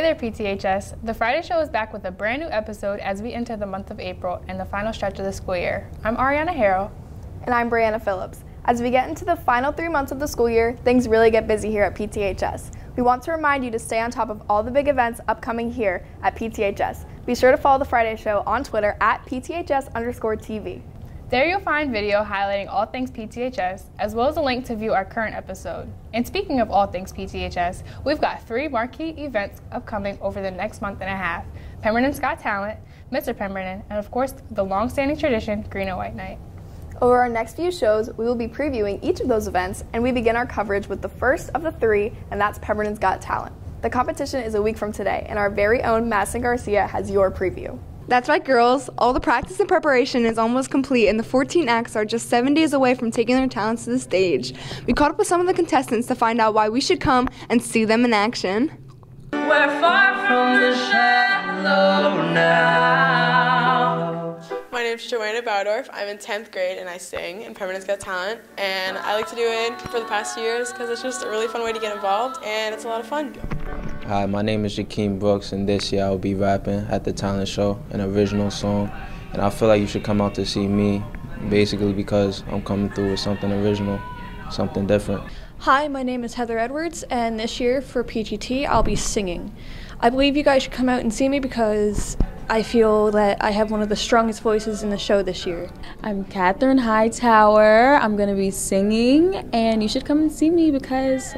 there, PTHS. The Friday Show is back with a brand new episode as we enter the month of April and the final stretch of the school year. I'm Ariana Harrell. And I'm Brianna Phillips. As we get into the final 3 months of the school year, things really get busy here at PTHS. We want to remind you to stay on top of all the big events upcoming here at PTHS. Be sure to follow the Friday Show on Twitter at PTHS_TV. There you'll find video highlighting all things PTHS, as well as a link to view our current episode. And speaking of all things PTHS, we've got 3 marquee events upcoming over the next month and a half. Pemberton's Got Talent, Mr. Pemberton, and of course, the long-standing tradition, Green and White Night. Over our next few shows, we will be previewing each of those events, and we begin our coverage with the first of the 3, and that's Pemberton's Got Talent. The competition is a week from today, and our very own Madison Garcia has your preview. That's right, girls. All the practice and preparation is almost complete, and the 14 acts are just 7 days away from taking their talents to the stage. We caught up with some of the contestants to find out why we should come and see them in action. We're far from the shallow now. My name's Joanna Bowdorf. I'm in 10th grade and I sing in Pemberton's Got Talent. And I like to do it for the past years because it's just a really fun way to get involved and it's a lot of fun. Hi, my name is Jakeem Brooks, and this year I will be rapping at the talent show, an original song. And I feel like you should come out to see me, basically because I'm coming through with something original, something different. Hi, my name is Heather Edwards, and this year for PGT I'll be singing. I believe you guys should come out and see me because I feel that I have one of the strongest voices in the show this year. I'm Catherine Hightower. I'm going to be singing, and you should come and see me because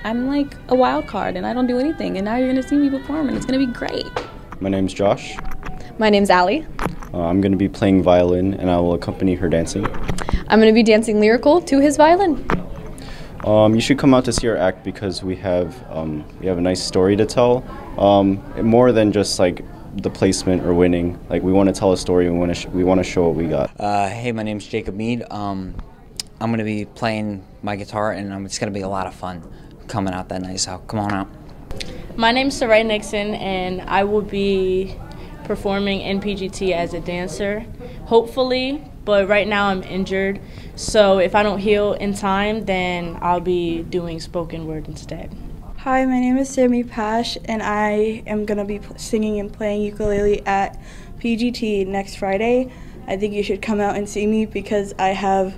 I'm like a wild card and I don't do anything, and now you're going to see me perform and it's going to be great. My name's Josh. My name's Allie. I'm going to be playing violin and I will accompany her dancing. I'm going to be dancing lyrical to his violin. You should come out to see our act because we have a nice story to tell. More than just like the placement or winning. Like we want to tell a story and we want to show what we got. Hey, my name's Jacob Mead. I'm going to be playing my guitar and it's going to be a lot of fun coming out that night, so come on out. My name's Sarai Nixon, and I will be performing in PGT as a dancer, hopefully, but right now I'm injured, so if I don't heal in time, then I'll be doing spoken word instead. Hi, my name is Sammy Pash, and I am going to be singing and playing ukulele at PGT next Friday. I think you should come out and see me because I have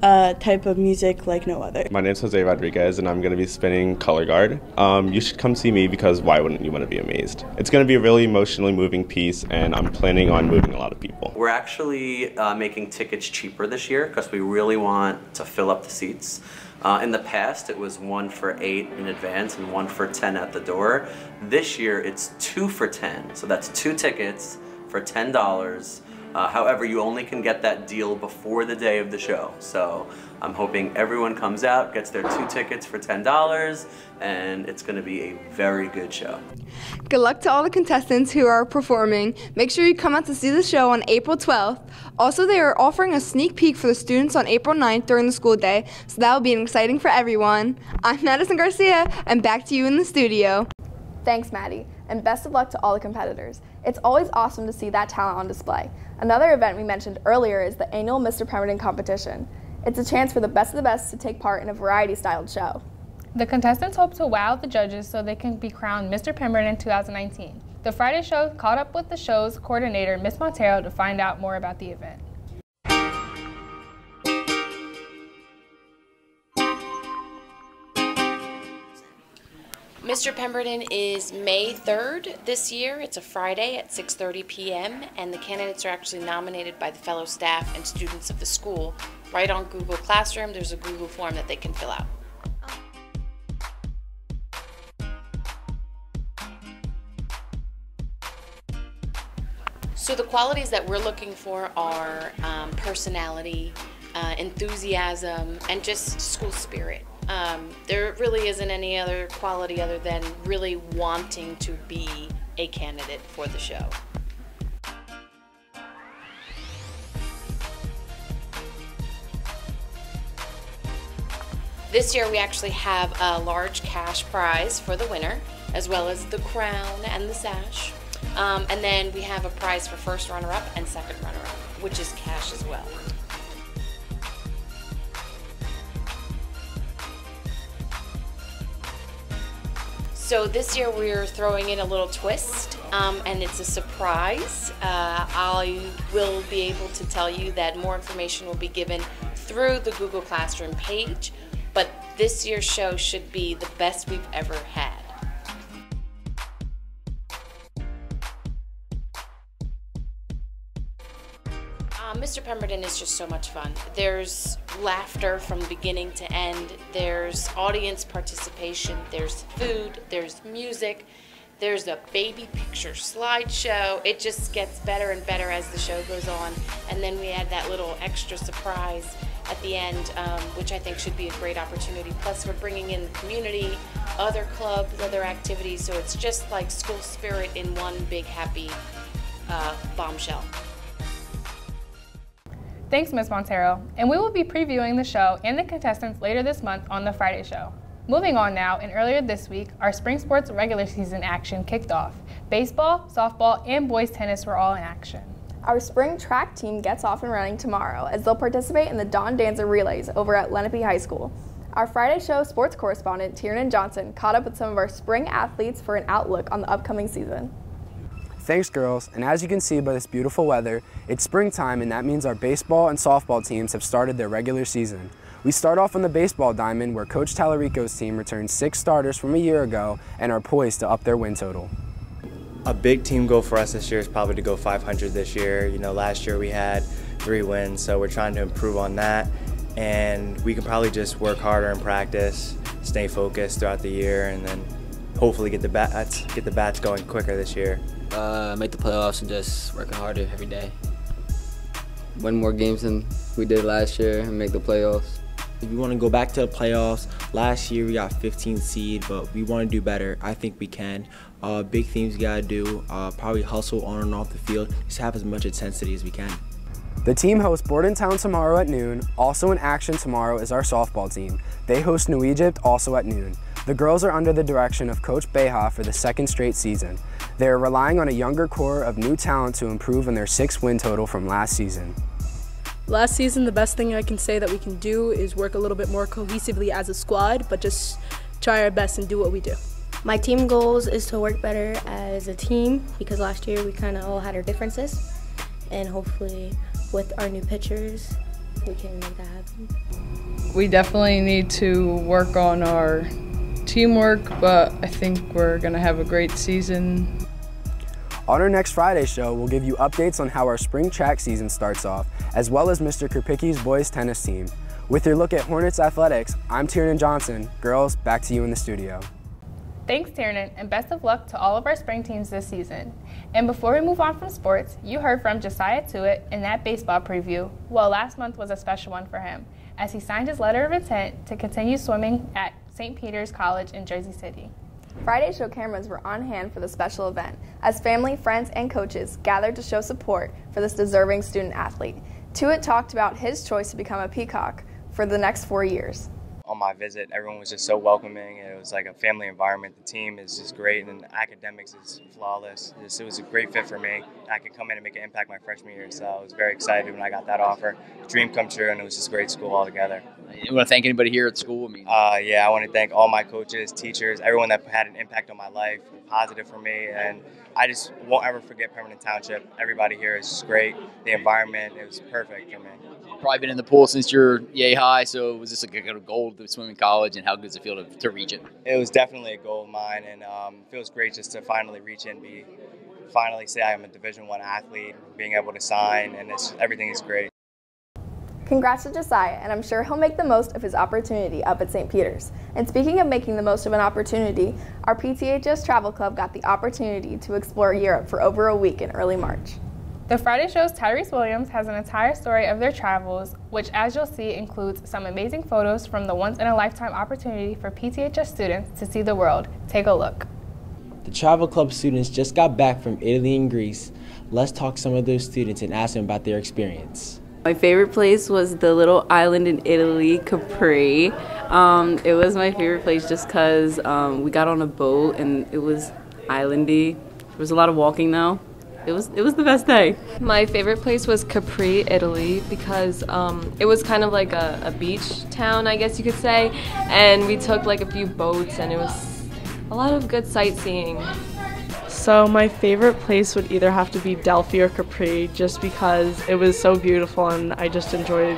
a type of music like no other. My name's Jose Rodriguez and I'm going to be spinning color guard. You should come see me because why wouldn't you want to be amazed? It's going to be a really emotionally moving piece and I'm planning on moving a lot of people. We're actually making tickets cheaper this year because we really want to fill up the seats. In the past it was 1 for $8 in advance and 1 for $10 at the door. This year it's 2 for $10, so that's 2 tickets for $10. However, you only can get that deal before the day of the show. So I'm hoping everyone comes out, gets their 2 tickets for $10, and it's going to be a very good show. Good luck to all the contestants who are performing. Make sure you come out to see the show on April 12th. Also, they are offering a sneak peek for the students on April 9th during the school day, so that will be exciting for everyone. I'm Madison Garcia, and back to you in the studio. Thanks, Maddie, and best of luck to all the competitors. It's always awesome to see that talent on display. Another event we mentioned earlier is the annual Mr. Pemberton competition. It's a chance for the best of the best to take part in a variety-styled show. The contestants hope to wow the judges so they can be crowned Mr. Pemberton 2019. The Friday Show caught up with the show's coordinator, Ms. Montero, to find out more about the event. Mr. Pemberton is May 3rd this year. It's a Friday at 6:30 p.m. and the candidates are actually nominated by the fellow staff and students of the school. Right on Google Classroom, there's a Google form that they can fill out. So the qualities that we're looking for are personality, enthusiasm, and just school spirit. There really isn't any other quality other than really wanting to be a candidate for the show. This year we actually have a large cash prize for the winner, as well as the crown and the sash. And then we have a prize for first runner-up and second runner-up, which is cash as well. So this year we're throwing in a little twist, and it's a surprise. I will be able to tell you that more information will be given through the Google Classroom page, but this year's show should be the best we've ever had. Mr. Pemberton is just so much fun. There's laughter from beginning to end. There's audience participation. There's food. There's music. There's a baby picture slideshow. It just gets better and better as the show goes on. And then we add that little extra surprise at the end, which I think should be a great opportunity. Plus, we're bringing in the community, other clubs, other activities. So it's just like school spirit in one big happy bombshell. Thanks, Ms. Montero. And we will be previewing the show and the contestants later this month on The Friday Show. Moving on now, and earlier this week, our spring sports regular season action kicked off. Baseball, softball, and boys tennis were all in action. Our spring track team gets off and running tomorrow as they'll participate in the Dawn Dancer Relays over at Lenape High School. Our Friday Show sports correspondent, Tiernan Johnson, caught up with some of our spring athletes for an outlook on the upcoming season. Thanks, girls, and as you can see by this beautiful weather, it's springtime, and that means our baseball and softball teams have started their regular season. We start off on the baseball diamond, where Coach Tallarico's team returned 6 starters from a year ago and are poised to up their win total. A big team goal for us this year is probably to go 500 this year. You know, last year we had 3 wins, so we're trying to improve on that, and we can probably just work harder in practice, stay focused throughout the year, and then hopefully get the bats going quicker this year. Make the playoffs and just working harder every day. Win more games than we did last year and make the playoffs. If we want to go back to the playoffs, last year we got 15th seed, but we want to do better. I think we can. Big things we got to do, probably hustle on and off the field, just have as much intensity as we can. The team hosts Bordentown tomorrow at noon. Also in action tomorrow is our softball team. They host New Egypt also at noon. The girls are under the direction of Coach Beha for the 2nd straight season. They are relying on a younger core of new talent to improve on their 6 win total from last season. Last season, the best thing I can say that we can do is work a little bit more cohesively as a squad, but just try our best and do what we do. My team goals is to work better as a team, because last year we kind of all had our differences, and hopefully with our new pitchers, we can make that happen. We definitely need to work on our teamwork, but I think we're going to have a great season. On our next Friday show, we'll give you updates on how our spring track season starts off, as well as Mr. Kripicki's boys tennis team. With your look at Hornets athletics, I'm Tiernan Johnson. Girls, back to you in the studio. Thanks, Tiernan, and best of luck to all of our spring teams this season. And before we move on from sports, you heard from Josiah Tuitt in that baseball preview. Well, last month was a special one for him, as he signed his letter of intent to continue swimming at St. Peter's College in Jersey City. Friday Show cameras were on hand for the special event, as family, friends, and coaches gathered to show support for this deserving student athlete. Tuitt talked about his choice to become a Peacock for the next 4 years. On my visit, everyone was just so welcoming. It was like a family environment. The team is just great, and academics is flawless. It was a great fit for me. I could come in and make an impact my freshman year, so I was very excited when I got that offer. Dream come true, and it was just a great school altogether. You want to thank anybody here at school? Yeah, I want to thank all my coaches, teachers, everyone that had an impact on my life, positive for me, and I just won't ever forget Pemberton Township. Everybody here is just great. The environment, it was perfect for me. Probably been in the pool since you're yay high, so was this like a goal to swim in college, and how good does it feel to reach it? It was definitely a goal of mine, and it feels great just to finally reach it and finally say I'm a Division I athlete, being able to sign, and everything is great. Congrats to Josiah, and I'm sure he'll make the most of his opportunity up at St. Peter's. And speaking of making the most of an opportunity, our PTHS Travel Club got the opportunity to explore Europe for over a week in early March. The Friday Show's Tyrese Williams has an entire story of their travels, which, as you'll see, includes some amazing photos from the once-in-a-lifetime opportunity for PTHS students to see the world. Take a look. The Travel Club students just got back from Italy and Greece. Let's talk to some of those students and ask them about their experience. My favorite place was the little island in Italy, Capri. It was my favorite place just because we got on a boat and it was islandy. There was a lot of walking though. It was the best day. My favorite place was Capri, Italy, because it was kind of like a beach town, I guess you could say, and we took like a few boats, and it A lot of good sightseeing. So my favorite place would either have to be Delphi or Capri, just because it was so beautiful and I just enjoyed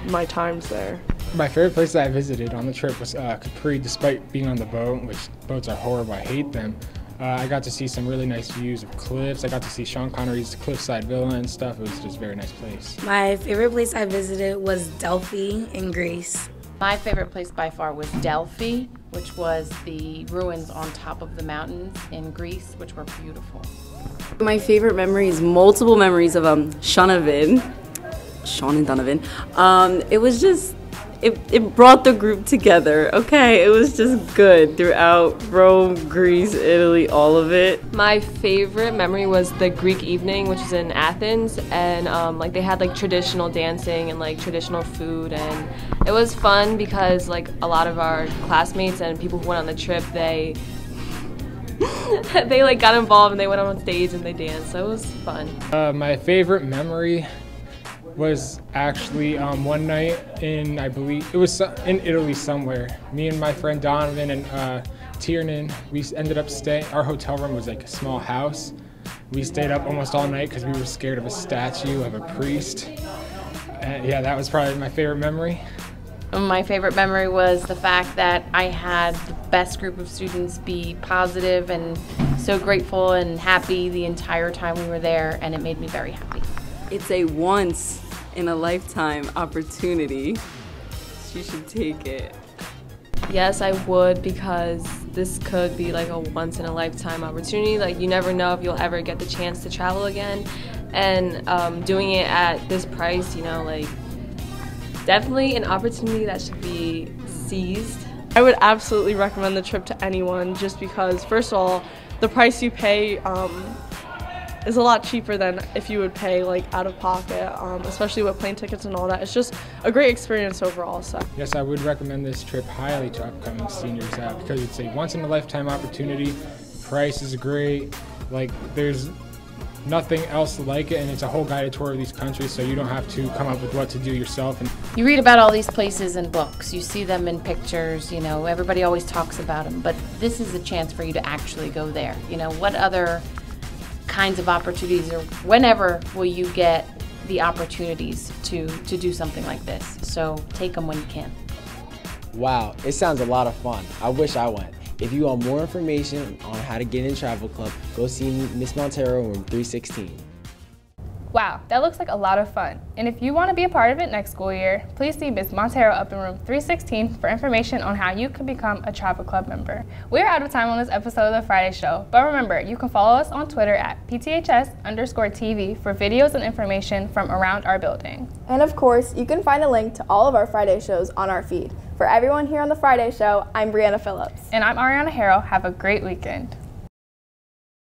my times there. My favorite place that I visited on the trip was Capri, despite being on the boat, which boats are horrible, I hate them. I got to see some really nice views of cliffs. I got to see Sean Connery's cliffside villa and stuff. It was just a very nice place. My favorite place I visited was Delphi in Greece. My favorite place by far was Delphi, which was the ruins on top of the mountains in Greece, which were beautiful. My favorite memories, multiple memories of Sean and Donovan. It was just, it brought the group together, okay? It was just good throughout Rome, Greece, Italy, all of it. My favorite memory was the Greek evening, which is in Athens, and like they had like traditional dancing and like traditional food, and it was fun because like a lot of our classmates and people who went on the trip, they like got involved and they went on stage and they danced, so it was fun. My favorite memory was actually one night in, I believe, it was in Italy somewhere. Me and my friend Donovan and Tiernan, we ended up staying, our hotel room was like a small house. We stayed up almost all night because we were scared of a statue of a priest. And yeah, that was probably my favorite memory. My favorite memory was the fact that I had the best group of students be positive and so grateful and happy the entire time we were there, and it made me very happy. It's a once in a lifetime opportunity. You should take it. Yes, I would, because this could be like a once in a lifetime opportunity. Like you never know if you'll ever get the chance to travel again, and doing it at this price, you know, like definitely an opportunity that should be seized. I would absolutely recommend the trip to anyone, just because first of all, the price you pay is a lot cheaper than if you would pay like out of pocket, especially with plane tickets and all that. It's just a great experience overall. So yes, I would recommend this trip highly to upcoming seniors because it's a once in a lifetime opportunity. Price is great. Like there's nothing else like it, and it's a whole guided tour of these countries, so you don't have to come up with what to do yourself. And you read about all these places in books, you see them in pictures, you know, everybody always talks about them, but this is a chance for you to actually go there. You know, what other kinds of opportunities, or whenever will you get the opportunities to do something like this? So take them when you can. Wow, it sounds a lot of fun. I wish I went. If you want more information on how to get in Travel Club, go see Miss Montero in room 316. Wow, that looks like a lot of fun. And if you want to be a part of it next school year, please see Ms. Montero up in room 316 for information on how you can become a Travel Club member. We're out of time on this episode of The Friday Show, but remember, you can follow us on Twitter at PTHS_TV for videos and information from around our building. And of course, you can find a link to all of our Friday shows on our feed. For everyone here on The Friday Show, I'm Brianna Phillips. And I'm Ariana Harrell. Have a great weekend.